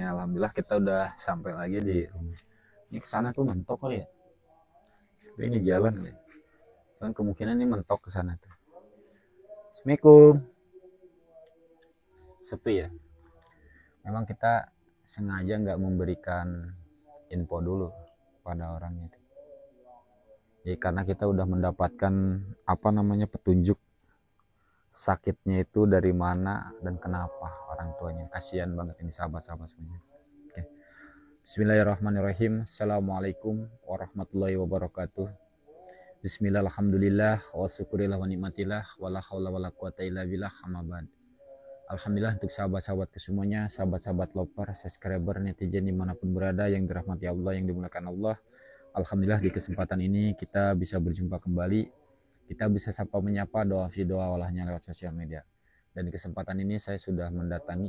Ya, alhamdulillah kita udah sampai lagi di rumah. Ini kesana tuh mentok kali ya. Tapi ini jalan ya. Kan kemungkinan ini mentok ke sana tuh. Assalamualaikum. Sepi ya. Memang kita sengaja nggak memberikan info dulu pada orangnya. Jadi karena kita udah mendapatkan petunjuk sakitnya itu dari mana dan kenapa orang tuanya. Kasihan banget ini sahabat-sahabat semuanya. Oke. Bismillahirrahmanirrahim. Assalamualaikum warahmatullahi wabarakatuh. Bismillah, alhamdulillah, wa syukurillah wa nikmatillah, wa la hawla wa la quwata illa billah, amma ba'd. Alhamdulillah untuk sahabat-sahabatku semuanya, sahabat-sahabat loper, subscriber, netizen dimanapun berada yang dirahmati Allah, yang dimuliakan Allah. Alhamdulillah di kesempatan ini kita bisa berjumpa kembali. Kita bisa sapa menyapa doa walahnya lewat sosial media. Dan di kesempatan ini saya sudah mendatangi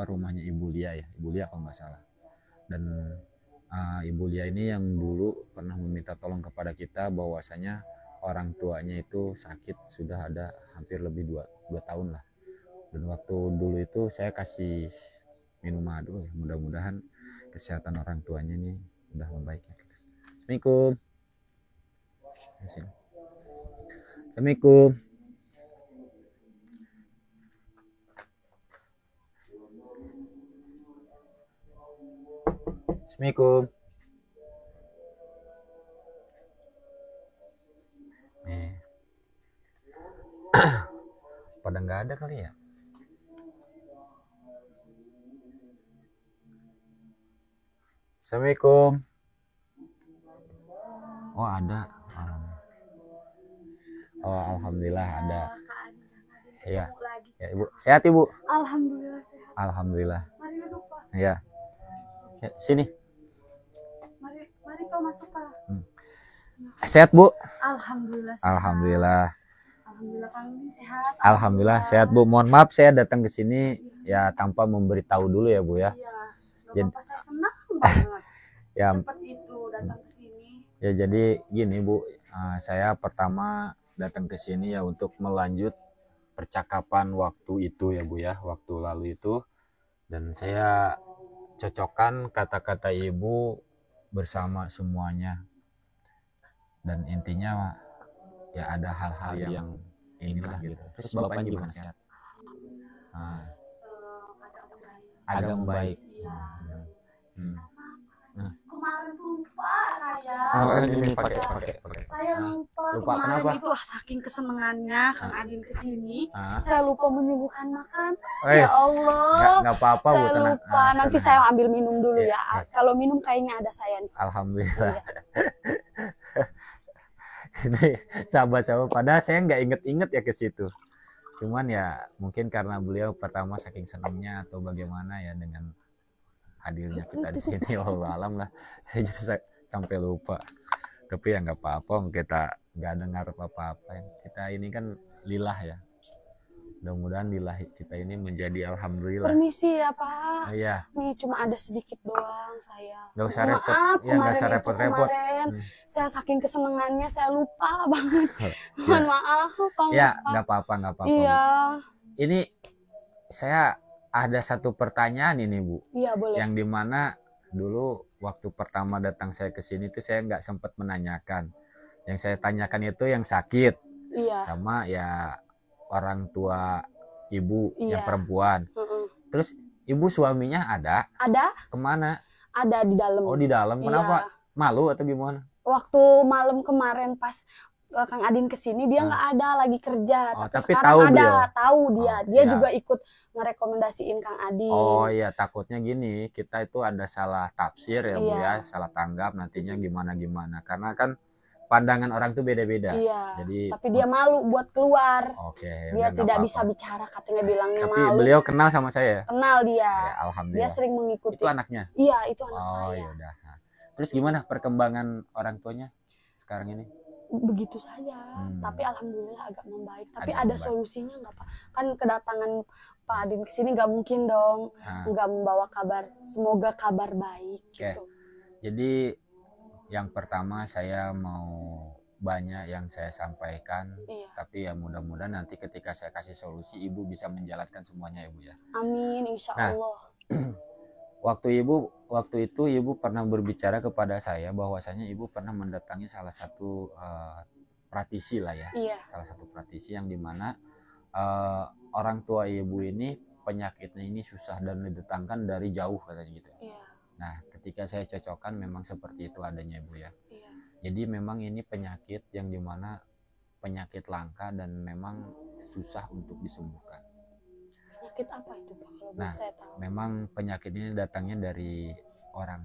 rumahnya Ibu Lia ya. Ibu Lia kalau nggak salah. Dan Ibu Lia ini yang dulu pernah meminta tolong kepada kita bahwasanya orang tuanya itu sakit sudah ada hampir lebih 2 tahun lah. Dan waktu dulu itu saya kasih minum madu ya. Mudah-mudahan kesehatan orang tuanya ini udah membaik ya. Assalamualaikum. Assalamualaikum. Assalamualaikum. Pada nggak ada kali ya? Assalamualaikum. Oh ada. Oh alhamdulillah ada. Iya. Ya Ibu. Sehat Ibu? Alhamdulillah sehat. Alhamdulillah. Mari duduk Pak. Iya. Ya, sini. Mari Pak masuk Pak. Sehat Bu? Alhamdulillah sehat. Alhamdulillah. Alhamdulillah kami sehat. Alhamdulillah sehat Bu. Mohon maaf saya datang ke sini ya tanpa memberitahu dulu ya Bu ya. Iya. Jadi saya senang banget. Ya. Cepat itu datang ke sini. Ya jadi gini Bu, saya pertama datang ke sini ya untuk melanjut percakapan waktu itu ya Bu ya, waktu lalu itu. Dan saya cocokkan kata-kata Ibu bersama semuanya. Dan intinya ya ada hal-hal yang inilah gitu. Terus Bapaknya gimana sehat? Agak membaik. Iya. Kemarin lupa saya. Ini pakai. Saya lupa kemarin kenapa? itu saking kesenangannya Kang Adin kesini, saya lupa menyuguhkan makan. Ya Allah. Nggak apa-apa Bu, Saya tenang. lupa. Nanti Tenang. saya ambil minum dulu Ya, ya. Kalau minum kayaknya ada saya nih. Alhamdulillah. Iya. Ini sahabat-sahabat, padahal saya nggak inget-inget ya ke situ. Cuman ya mungkin karena beliau pertama saking senangnya atau bagaimana ya dengan hadirnya kita di sini. Allah alam lah. Jadi saya sampai lupa. Tapi ya nggak apa-apa, kita nggak dengar apa-apa. Kita ini kan lillah ya. Mudah-mudahan lillah kita ini menjadi alhamdulillah. Permisi ya Pak. Iya. Nih cuma ada sedikit doang saya. Nggak usah repot. Maaf Ya, nggak usah kemarin repot-repot. saya saking kesenangannya saya lupa banget. Mohon maaf Pak. Ya nggak apa-apa. Iya. Ini saya ada satu pertanyaan ini Bu. Iya boleh. Yang dimana dulu waktu pertama datang saya ke sini tuh saya nggak sempat menanyakan. Yang saya tanyakan itu yang sakit. Iya. Sama ya orang tua Ibu yang Iya. perempuan. Terus Ibu suaminya ada? Ada? Kemana? Ada di dalam. Oh di dalam. Kenapa? Iya. Malu atau gimana? Waktu malam kemarin pas Kang Adin kesini dia nggak ada lagi kerja. Oh, tapi tapi sekarang tahu ada. beliau? Tahu dia. Oh, Dia iya. juga ikut ngerekomendasiin Kang Adin. Oh iya, takutnya gini, kita itu ada salah tafsir ya Bu Iya. ya, salah tanggap nantinya gimana. Karena kan pandangan orang tuh beda-beda. Iya. Jadi Tapi dia malu buat keluar. oke, Dia udah, nggak tidak apa-apa. bisa bicara, katanya bilangnya Tapi malu. beliau kenal sama saya. Kenal dia. Ya, Dia alhamdulillah. sering mengikuti. Itu anaknya. Iya, itu anak Oh saya. ya udah. Nah, terus gimana perkembangan orang tuanya sekarang ini? Begitu saja. Tapi alhamdulillah agak membaik. Tapi Agak ada membaik. solusinya nggak Pak? Kan kedatangan Pak Adin kesini nggak mungkin dong nggak membawa kabar. Semoga kabar baik. Oke. Gitu. Jadi yang pertama saya mau banyak yang saya sampaikan, Iya. tapi ya mudah-mudahan nanti ketika saya kasih solusi Ibu bisa menjalankan semuanya ya Bu ya. Amin, insya Nah, Allah. Waktu itu ibu pernah berbicara kepada saya bahwasanya ibu pernah mendatangi salah satu praktisi lah ya. Iya. Salah satu praktisi yang dimana orang tua ibu ini penyakitnya ini susah dan didatangkan dari jauh katanya gitu. Iya. Nah, ketika saya cocokkan memang seperti itu adanya ibu ya. Iya. Jadi memang ini penyakit yang dimana penyakit langka dan memang susah untuk disembuhkan. Penyakit apa itu Pak kalau Nah, saya tahu? memang penyakit ini datangnya dari orang.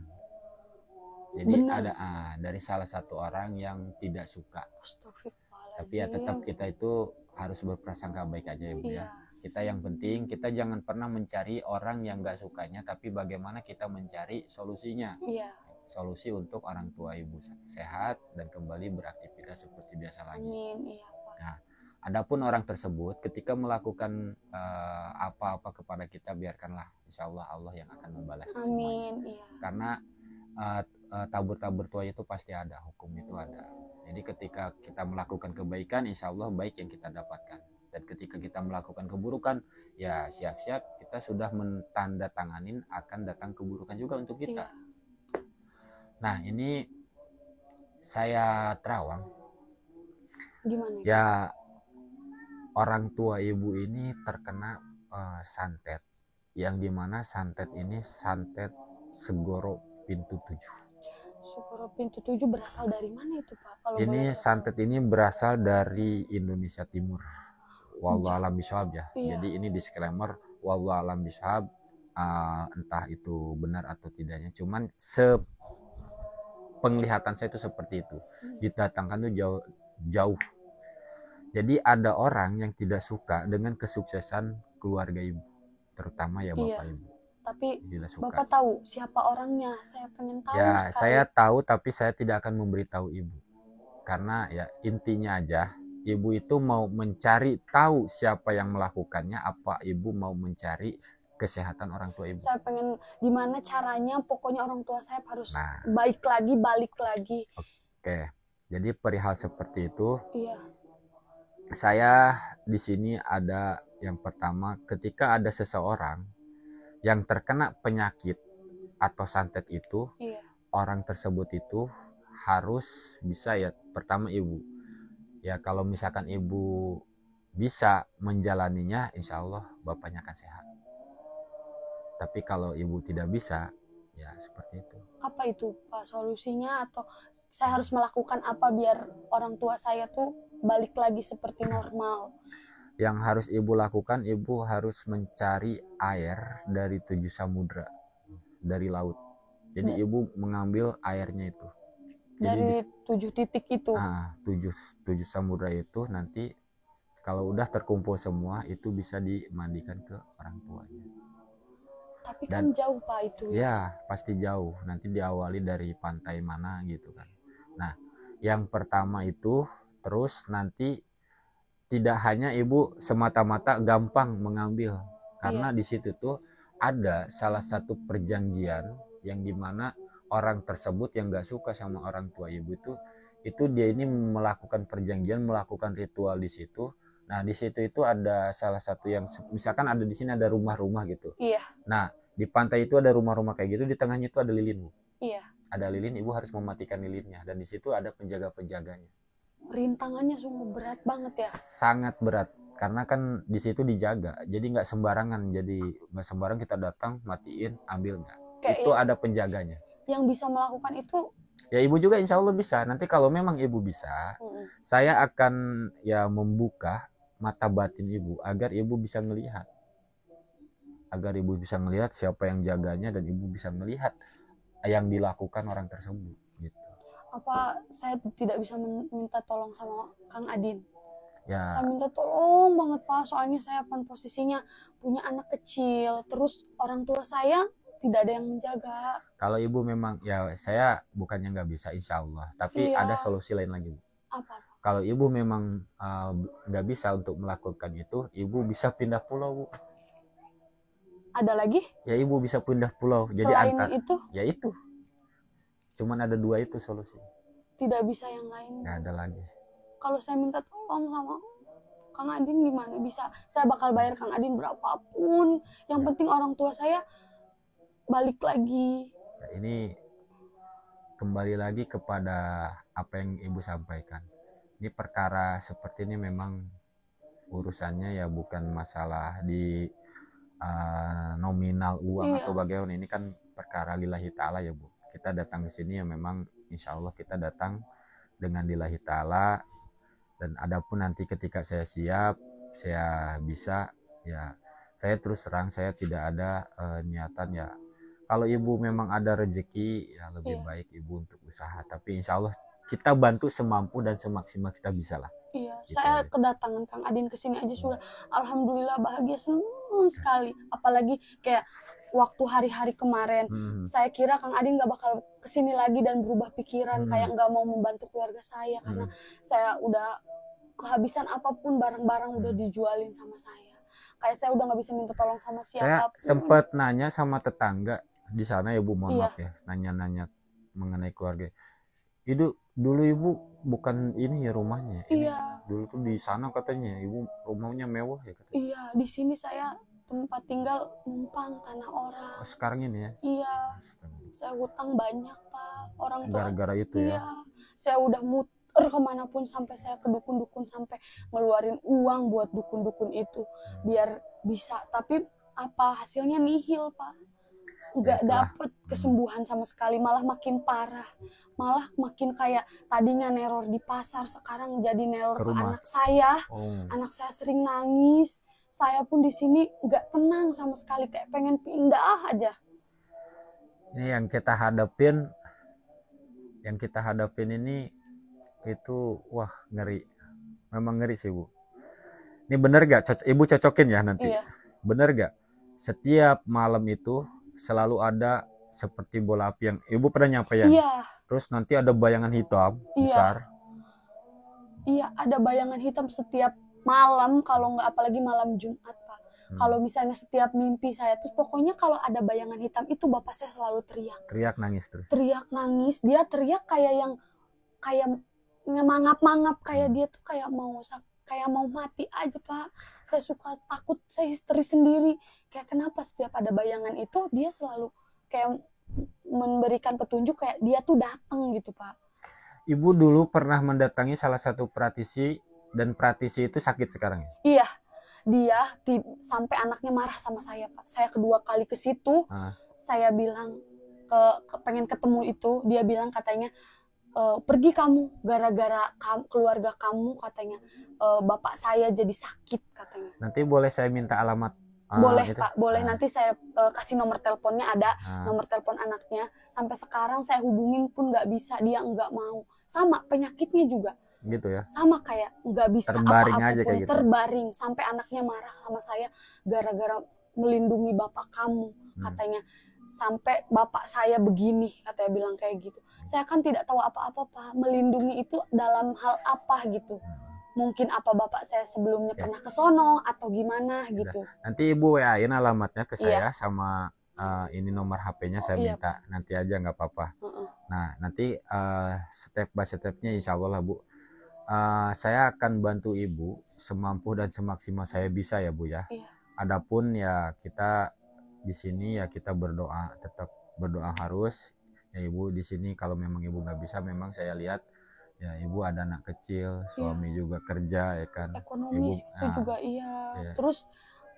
Jadi Benar. ada dari salah satu orang yang tidak suka. Astagfirullahaladzim. Tapi ya tetap kita itu harus berprasangka baik aja ibu Iya. ya. Kita yang penting kita jangan pernah mencari orang yang gak sukanya, tapi bagaimana kita mencari solusinya. Iya. Solusi untuk orang tua ibu sehat dan kembali beraktivitas seperti biasa lagi. Amin. Iya Pak. Nah, adapun orang tersebut ketika melakukan apa-apa kepada kita, biarkanlah, insya Allah Allah yang akan membalas semuanya. Amin. Iya. Karena tabur-tabur tua itu pasti ada, hukum itu ada. Jadi ketika kita melakukan kebaikan, insya Allah baik yang kita dapatkan. Dan ketika kita melakukan keburukan, ya siap-siap kita sudah mentandatanganin akan datang keburukan juga untuk kita. Iya. Nah, ini saya terawang. Gimana? Ya, orang tua ibu ini terkena santet, yang dimana santet ini santet Segoro Pintu 7. Segoro Pintu 7 berasal dari mana itu Pak? Kalau Ini boleh tahu? santet ini berasal dari Indonesia Timur. Wallahu alam bishawab ya. Iya. Jadi ini disclaimer, wallahu alam bishawab, entah itu benar atau tidaknya. Cuman penglihatan saya itu seperti itu. Didatangkan tuh jauh. Jadi ada orang yang tidak suka dengan kesuksesan keluarga ibu, terutama ya bapak Iya. ibu. Tapi Tidak suka. Bapak tahu siapa orangnya? Saya pengen tahu Ya, sekali. saya tahu tapi saya tidak akan memberitahu ibu. Karena ya intinya aja, ibu itu mau mencari tahu siapa yang melakukannya, apa ibu mau mencari kesehatan orang tua ibu. Saya pengen gimana caranya, pokoknya orang tua saya harus Nah. balik lagi. Oke. Jadi perihal seperti itu, Iya. saya di sini ada yang pertama, ketika ada seseorang yang terkena penyakit atau santet itu, Iya. orang tersebut itu harus bisa ya, pertama ibu. Ya kalau misalkan ibu bisa menjalaninya, insya Allah bapaknya akan sehat. Tapi kalau ibu tidak bisa, ya seperti itu. Apa itu Pak solusinya, atau saya harus melakukan apa biar orang tua saya tuh balik lagi seperti normal? Yang harus ibu lakukan, ibu harus mencari air dari 7 samudra, dari laut. Jadi ibu mengambil airnya itu. Dari 7 titik itu. 7 samudra itu nanti kalau udah terkumpul semua itu bisa dimandikan ke orang tuanya. Tapi kan jauh Pak itu ya. Ya pasti jauh. Nanti diawali dari pantai mana gitu kan. Nah, yang pertama itu, terus nanti tidak hanya ibu semata-mata gampang mengambil, karena di situ tuh ada salah satu perjanjian yang dimana orang tersebut yang gak suka sama orang tua ibu itu dia ini melakukan perjanjian, melakukan ritual di situ. Nah di situ itu ada salah satu yang misalkan ada di sini ada rumah-rumah gitu. Iya. Nah di pantai itu ada rumah-rumah kayak gitu, di tengahnya itu ada lilin bu. Iya. Ada lilin, ibu harus mematikan lilinnya, dan di situ ada penjaga-penjaganya. Rintangannya sungguh berat banget ya. Sangat berat karena kan di situ dijaga, jadi nggak sembarangan, jadi nggak sembarang kita datang matiin ambil nggak. Itu ada penjaganya. Yang bisa melakukan itu ya ibu juga insya Allah bisa. Nanti kalau memang ibu bisa, saya akan ya membuka mata batin ibu agar ibu bisa melihat, siapa yang jaganya, dan ibu bisa melihat yang dilakukan orang tersebut gitu. Apa saya tidak bisa minta tolong sama Kang Adin? Ya. Saya minta tolong banget Pak, soalnya saya posisinya punya anak kecil, terus orang tua saya tidak ada yang menjaga. Kalau ibu memang, ya saya bukannya nggak bisa, insya Allah, tapi ada solusi lain lagi Bu. Apa? Kalau ibu memang nggak bisa untuk melakukan itu, ibu bisa pindah pulau Bu. Ada lagi? Ya ibu bisa pindah pulau. Jadi selain itu? Ya itu. Cuman ada 2 itu solusi. Tidak bisa yang lain? Nggak ada lagi. Kalau saya minta tolong sama Kang Adin gimana? Bisa, saya bakal bayar Kang Adin berapapun. Yang penting orang tua saya balik lagi. Nah, ini kembali lagi kepada apa yang ibu sampaikan. Ini perkara seperti ini memang urusannya ya bukan masalah di nominal uang Iya. atau bagaimana. Ini kan perkara lillahi ta'ala ya Bu. Kita datang ke sini ya memang insya Allah kita datang dengan lillahi ta'ala. Dan adapun nanti ketika saya siap, saya bisa, ya saya terus terang saya tidak ada niatan ya. Kalau ibu memang ada rezeki, ya lebih Iya. baik ibu untuk usaha. Tapi insya Allah kita bantu semampu dan semaksimal kita bisa lah. Iya, Gitu saya aja. kedatangan Kang Adin ke sini aja sudah alhamdulillah bahagia, senang sekali. Apalagi kayak waktu hari-hari kemarin, saya kira Kang Adin nggak bakal kesini lagi dan berubah pikiran kayak nggak mau membantu keluarga saya karena saya udah kehabisan apapun, barang-barang udah dijualin sama saya. Kayak saya udah nggak bisa minta tolong sama Saya siapapun. sempat nanya sama tetangga di sana ya Bu, mohon Iya. maaf ya, nanya-nanya mengenai keluarga. Itu dulu ibu bukan ini ya rumahnya. Ini Iya. dulu tuh di sana katanya ibu rumahnya mewah ya katanya. Iya, di sini saya tempat tinggal numpang tanah orang. Oh, sekarang ini ya. Iya, Astaga. saya hutang banyak Pak, orang tua. Gara-gara itu Iya, ya. saya udah muter kemanapun sampai saya ke dukun-dukun sampai ngeluarin uang buat dukun-dukun itu biar bisa. Tapi apa hasilnya nihil Pak, nggak Itulah. dapet kesembuhan sama sekali, malah makin parah, malah makin kayak tadinya neror di pasar sekarang jadi neror Ke ke rumah. anak saya. Oh. Anak saya sering nangis, saya pun di sini nggak tenang sama sekali, kayak pengen pindah aja. Ini yang kita hadapin ini itu wah ngeri, memang ngeri sih Bu. Ini bener gak ibu cocokin ya nanti? Iya. Bener gak setiap malam itu selalu ada seperti bola api yang ibu pernah nyampein? Iya. Terus nanti ada bayangan hitam besar. Iya, ada bayangan hitam setiap malam, kalau nggak apalagi malam Jumat Pak. Kalau misalnya setiap mimpi saya tuh pokoknya kalau ada bayangan hitam itu bapak saya selalu Teriak nangis terus. teriak nangis. Dia teriak kayak yang kayak mangap-mangap, kayak dia tuh kayak mau mati aja Pak. Saya suka takut, saya histeris sendiri. Kayak kenapa setiap ada bayangan itu dia selalu kayak memberikan petunjuk kayak dia tuh datang gitu Pak. Ibu dulu pernah mendatangi salah satu praktisi dan praktisi itu sakit sekarang ya? Iya, dia sampai anaknya marah sama saya Pak. Saya kedua kali ke situ, saya bilang pengen ketemu itu, dia bilang katanya pergi kamu, gara-gara keluarga kamu katanya bapak saya jadi sakit katanya. Nanti boleh saya minta alamat? Boleh Pak, boleh. Nanti saya kasih nomor teleponnya, ada nomor telepon anaknya. Sampai sekarang saya hubungin pun nggak bisa, dia nggak mau. Sama penyakitnya juga. Gitu ya? Sama kayak nggak bisa terbaring apa-apa aja pun, kayak gitu. Terbaring sampai anaknya marah sama saya gara-gara melindungi bapak kamu katanya. Sampai bapak saya begini, katanya bilang kayak gitu. Saya kan tidak tahu apa-apa Pak, melindungi itu dalam hal apa gitu. Mungkin apa bapak saya sebelumnya pernah ke sono atau gimana gitu. Nanti ibu WA-in alamatnya ke saya sama ini nomor HP-nya saya minta. Pak. Nanti aja nggak apa-apa. Nah nanti step by stepnya insya Allah Bu. Saya akan bantu ibu semampu dan semaksimal saya bisa ya Bu ya. Iya. Adapun ya kita di sini ya kita berdoa, tetap berdoa harus. Ya ibu di sini kalau memang ibu nggak bisa, memang saya lihat ya ibu ada anak kecil, suami juga kerja ya kan. Ekonomi ibu, itu juga iya. Terus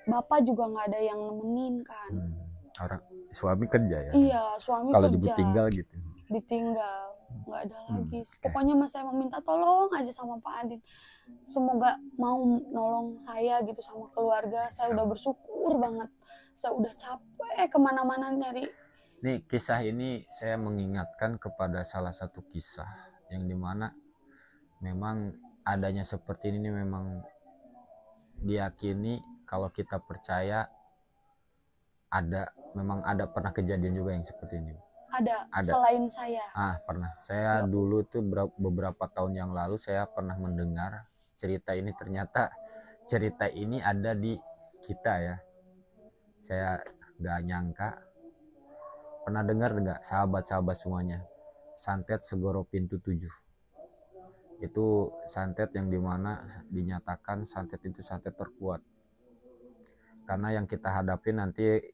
bapak juga nggak ada yang nemenin kan. Orang suami kerja ya. Iya, suami kalau kerja. Kalau ditinggal gitu. Ditinggal, nggak ada lagi. Pokoknya mas saya meminta tolong aja sama Pak Adin. Semoga mau nolong saya gitu sama keluarga. Saya udah bersyukur banget. Saya udah capek kemana-mana nyari. Nih kisah ini saya mengingatkan kepada salah satu kisah yang dimana memang adanya seperti ini memang diyakini kalau kita percaya memang ada pernah kejadian juga yang seperti ini. Ada. Selain saya. Pernah. Saya dulu tuh beberapa tahun yang lalu saya pernah mendengar cerita ini, ternyata cerita ini ada di kita ya. Saya gak nyangka. Pernah dengar nggak sahabat-sahabat semuanya? Santet Segoro Pintu 7. Itu santet yang dimana dinyatakan santet itu santet terkuat. Karena yang kita hadapi nanti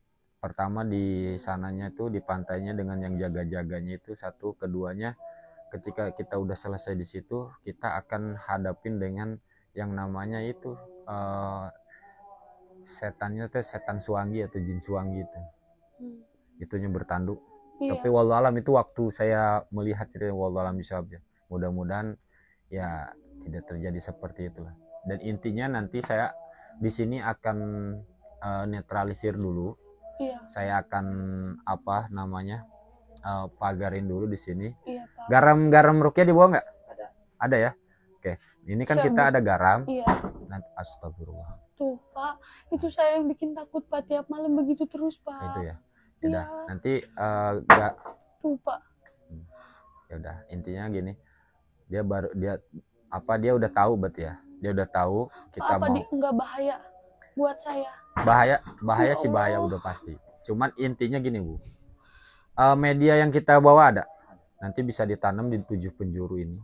pertama di sananya tuh di pantainya dengan yang jaga-jaganya itu satu, keduanya ketika kita udah selesai di situ kita akan hadapin dengan yang namanya itu setannya teh setan suanggi atau jin suanggi itu. Itunya bertanduk. Iya. Tapi wallahu alam itu waktu saya melihat cerita wallahu alam bisawab ya. Mudah-mudahan ya tidak terjadi seperti itulah. Dan intinya nanti saya di sini akan netralisir dulu. Iya. Saya akan apa namanya pagarin dulu di sini. Iya, Pak. Garam Rukia dibawa nggak? Ada ya. Oke. Ini kan Saya kita ada garam. Iya. Nanti astagfirullah. Tuh, Pak. Itu saya yang bikin takut, Pak. Tiap malam begitu terus, Pak. Itu ya. Iya. Udah. Nanti nggak. Tuh, Pak. Ya udah. Intinya gini. Dia udah tahu berarti ya. Dia udah tahu kita Pak, mau. nggak bahaya buat saya? Bahaya Ya sih, bahaya Allah. udah pasti. Cuman intinya gini Bu, media yang kita bawa ada, nanti bisa ditanam di 7 penjuru ini.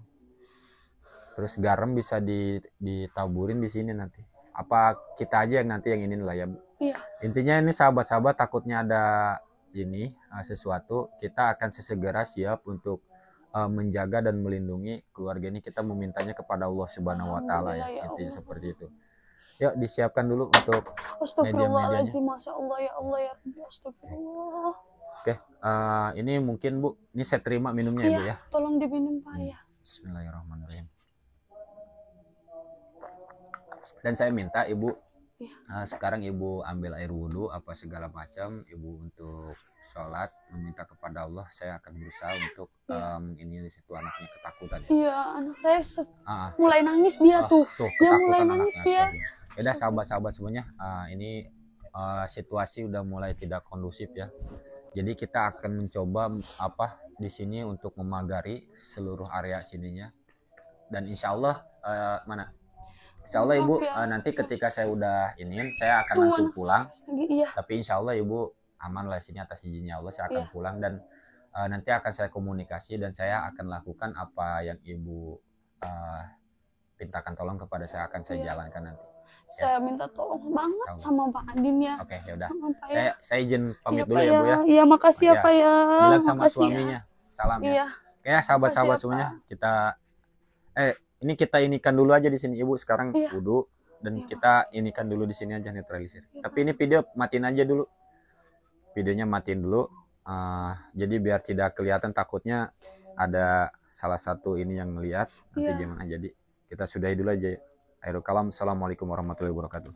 Terus garam bisa ditaburin di sini nanti. Apa kita aja yang nanti yang ini lah ya Bu. Iya. Intinya ini sahabat-sahabat takutnya ada ini sesuatu, kita akan sesegera siap untuk menjaga dan melindungi keluarga ini. Kita memintanya kepada Allah Subhanahu Wa Taala ya. Alhamdulillah, ya Intinya Allah. seperti itu. Yuk disiapkan dulu untuk Astagfirullahaladzim, Masya Allah, ya Allah, ya Rabbi, astagfirullah. Oke, ini mungkin Bu, ini saya terima minumnya ya Bu ya. Tolong diminum, Pak, ya. Bismillahirrahmanirrahim. Dan saya minta Ibu, sekarang Ibu ambil air wudhu apa segala macam, Ibu untuk sholat, meminta kepada Allah. Saya akan berusaha untuk ini di situ anaknya ketakutan. Iya, anak saya mulai nangis dia tuh. Dia mulai nangis dia. Udah sahabat-sahabat semuanya, ini situasi udah mulai tidak kondusif ya. Jadi kita akan mencoba di sini untuk memagari seluruh area sininya. Dan insya Allah Insya Allah Ibu nanti ketika saya udah saya akan langsung pulang. Iya. Tapi insya Allah Ibu aman lah sini atas izinnya Allah, saya akan pulang dan nanti akan saya komunikasi dan saya akan lakukan apa yang Ibu pintakan tolong kepada saya akan saya jalankan nanti. Saya minta tolong banget sama Pak Andin ya. Oke, ya udah. Ya. Saya izin pamit dulu ya Bu ya. Iya, makasih ya Pak ya. Bilang sama suaminya. Salam ya. Iya. Oke, sahabat-sahabat semuanya, kita ini kita inikan dulu aja di sini Ibu sekarang wudhu dan kita inikan dulu di sini aja netralisir. Tapi ini video matiin aja dulu. Videonya matiin dulu. Jadi biar tidak kelihatan, takutnya ada salah satu ini yang melihat nanti gimana. Jadi kita sudahi dulu aja. Akhirul kalam. Assalamualaikum warahmatullahi wabarakatuh.